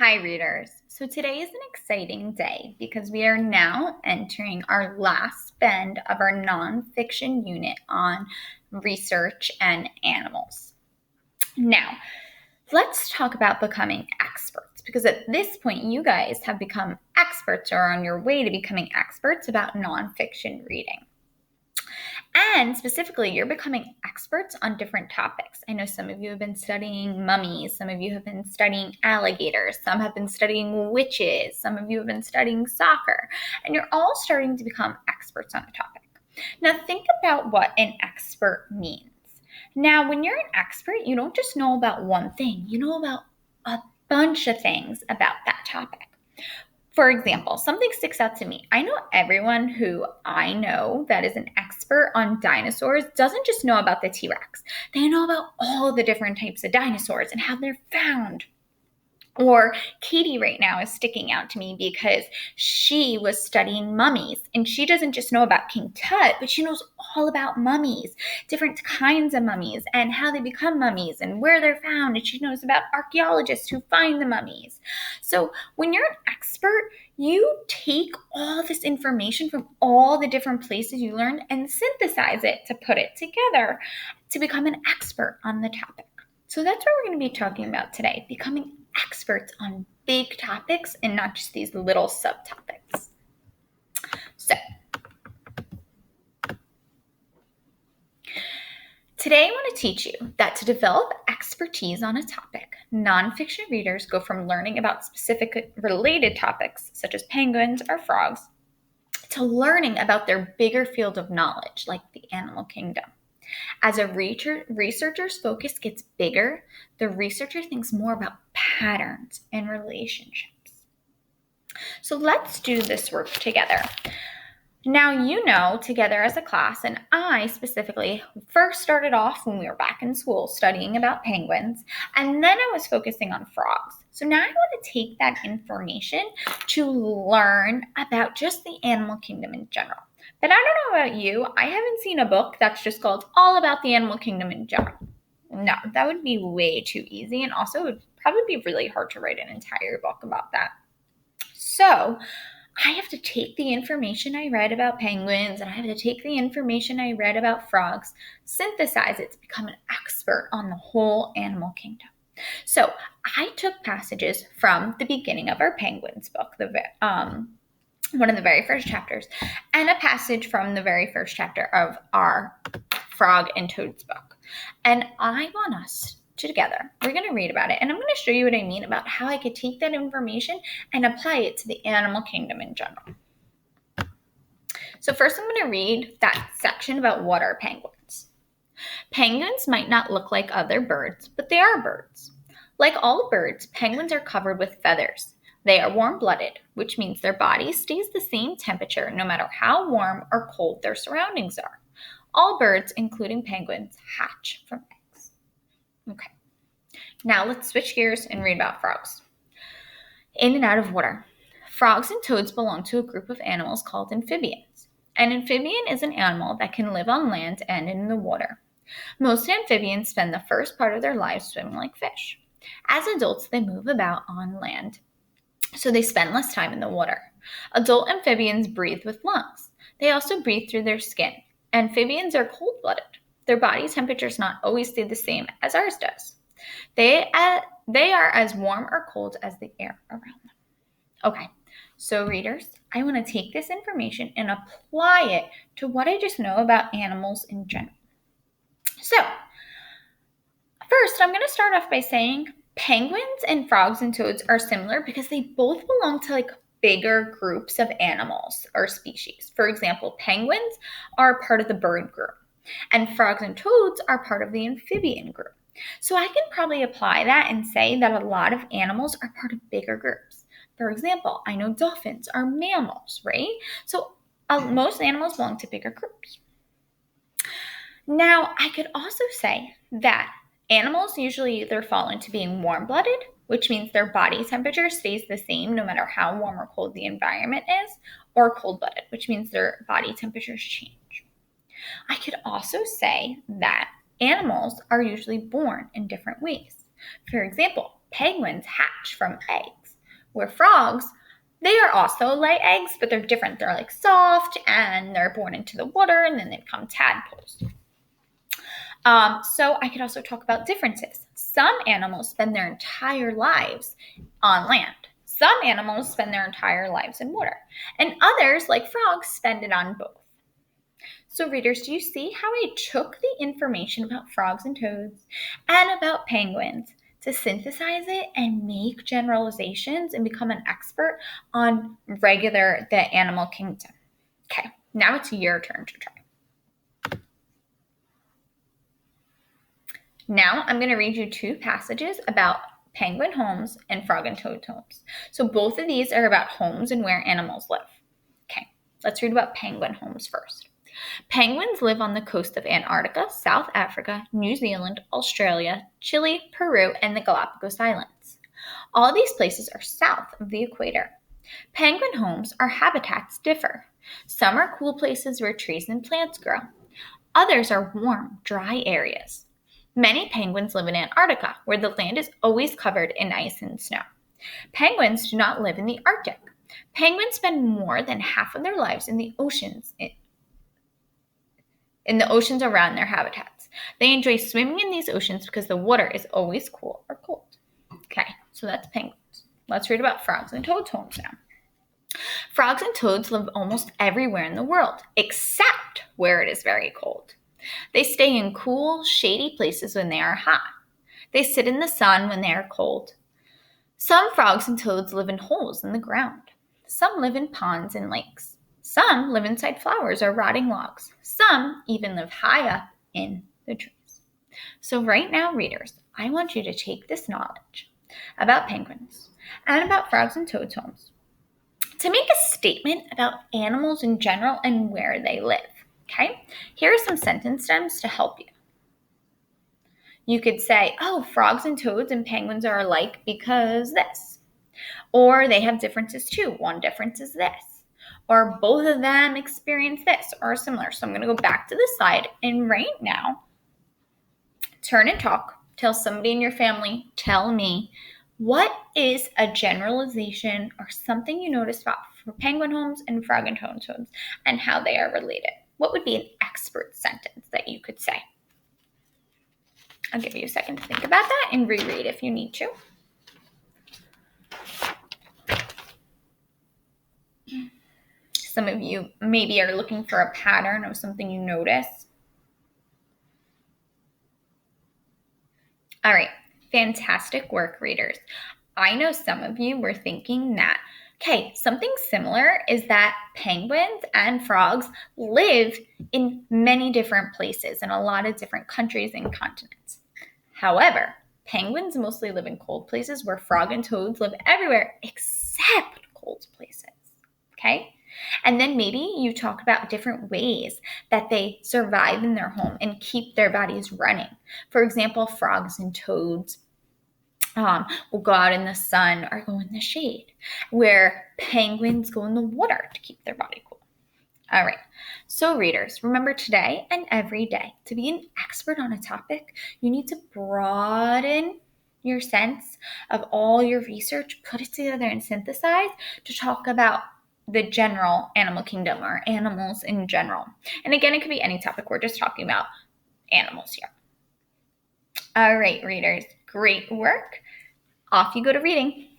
Hi, readers. So today is an exciting day because we are now entering our last bend of our nonfiction unit on research and animals. Now, let's talk about becoming experts because at this point, you guys have become experts or are on your way to becoming experts about nonfiction reading. And specifically, you're becoming experts on different topics. I know some of you have been studying mummies, some of you have been studying alligators, some have been studying witches, some of you have been studying soccer, and you're all starting to become experts on a topic. Now, think about what an expert means. Now, when you're an expert, you don't just know about one thing, you know about a bunch of things about that topic. For example, something sticks out to me. I know everyone who I know that is an expert on dinosaurs doesn't just know about the T-Rex. They know about all the different types of dinosaurs and how they're found. Or Katie right now is sticking out to me because she was studying mummies and she doesn't just know about King Tut, but she knows all about mummies, different kinds of mummies and how they become mummies and where they're found. And she knows about archaeologists who find the mummies. So when you're an expert, you take all this information from all the different places you learned and synthesize it to put it together to become an expert on the topic. So that's what we're going to be talking about today, becoming experts on big topics and not just these little subtopics. So, today I want to teach you that to develop expertise on a topic, nonfiction readers go from learning about specific related topics, such as penguins or frogs, to learning about their bigger field of knowledge, like the animal kingdom. As a researcher's focus gets bigger, the researcher thinks more about patterns and relationships. So let's do this work together. Now, you know, together as a class, and I specifically first started off when we were back in school studying about penguins, and then I was focusing on frogs. So now I want to take that information to learn about just the animal kingdom in general. But I don't know about you, I haven't seen a book that's just called All About the Animal Kingdom in General. No, that would be way too easy, and also it would probably be really hard to write an entire book about that. So I have to take the information I read about penguins and I have to take the information I read about frogs, synthesize it to become an expert on the whole animal kingdom. So I took passages from the beginning of our penguins book, one of the very first chapters, and a passage from the very first chapter of our Frog and Toads book. And I want us together, we're going to read about it, and I'm going to show you what I mean about how I could take that information and apply it to the animal kingdom in general. So first I'm going to read that section about what are penguins. Penguins might not look like other birds, but they are birds. Like all birds, penguins are covered with feathers. They are warm-blooded, which means their body stays the same temperature no matter how warm or cold their surroundings are. All birds, including penguins, hatch from eggs. Okay, now let's switch gears and read about frogs. In and out of water. Frogs and toads belong to a group of animals called amphibians. An amphibian is an animal that can live on land and in the water. Most amphibians spend the first part of their lives swimming like fish. As adults, they move about on land, so they spend less time in the water. Adult amphibians breathe with lungs. They also breathe through their skin. Amphibians are cold-blooded. Their body temperature does not always stay the same as ours does. They are as warm or cold as the air around them. Okay, so readers, I want to take this information and apply it to what I just know about animals in general. So, first, I'm going to start off by saying penguins and frogs and toads are similar because they both belong to bigger groups of animals or species. For example, penguins are part of the bird group, and frogs and toads are part of the amphibian group. So I can probably apply that and say that a lot of animals are part of bigger groups. For example, I know dolphins are mammals, right? So most animals belong to bigger groups. Now, I could also say that animals usually either fall into being warm-blooded, which means their body temperature stays the same no matter how warm or cold the environment is, or cold-blooded, which means their body temperatures change. I could also say that animals are usually born in different ways. For example, penguins hatch from eggs, Where frogs, they are also lay eggs, but they're different. They're like soft and they're born into the water and then they become tadpoles. So I could also talk about differences. Some animals spend their entire lives on land. Some animals spend their entire lives in water. And others, like frogs, spend it on both. So readers, do you see how I took the information about frogs and toads and about penguins to synthesize it and make generalizations and become an expert on the animal kingdom? Okay, now it's your turn to try. Now I'm going to read you two passages about penguin homes and frog and toad homes. So both of these are about homes and where animals live. Okay, let's read about penguin homes first. Penguins live on the coast of Antarctica, South Africa, New Zealand, Australia, Chile, Peru, and the Galapagos Islands. All these places are south of the equator. Penguin homes, or habitats, differ. Some are cool places where trees and plants grow. Others are warm, dry areas. Many penguins live in Antarctica, where the land is always covered in ice and snow. Penguins do not live in the Arctic. Penguins spend more than half of their lives in the oceans around their habitats. They enjoy swimming in these oceans because the water is always cool or cold. Okay, so that's penguins. Let's read about frogs and toads homes now. Frogs and toads live almost everywhere in the world, except where it is very cold. They stay in cool, shady places when they are hot. They sit in the sun when they are cold. Some frogs and toads live in holes in the ground. Some live in ponds and lakes. Some live inside flowers or rotting logs. Some even live high up in the trees. So right now, readers, I want you to take this knowledge about penguins and about frogs and toads homes to make a statement about animals in general and where they live. Okay, here are some sentence stems to help you. You could say, oh, frogs and toads and penguins are alike because this. Or they have differences too. One difference is this. Or both of them experience this or similar. So I'm going to go back to the slide and right now, turn and talk. Tell somebody in your family, tell me, what is a generalization or something you noticed about for penguin homes and frog and toad homes and how they are related? What would be an expert sentence that you could say? I'll give you a second to think about that and reread if you need to. Some of you maybe are looking for a pattern of something you notice. All right, fantastic work, readers. I know some of you were thinking that, okay, something similar is that penguins and frogs live in many different places in a lot of different countries and continents. However, penguins mostly live in cold places where frog and toads live everywhere except cold places, okay? And then maybe you talk about different ways that they survive in their home and keep their bodies running. For example, frogs and toads will go out in the sun or go in the shade, where penguins go in the water to keep their body cool. All right, so readers, remember today and every day, to be an expert on a topic, you need to broaden your sense of all your research, put it together and synthesize to talk about the general animal kingdom or animals in general. And again, it could be any topic. We're just talking about animals here. All right, readers, great work. Off you go to reading.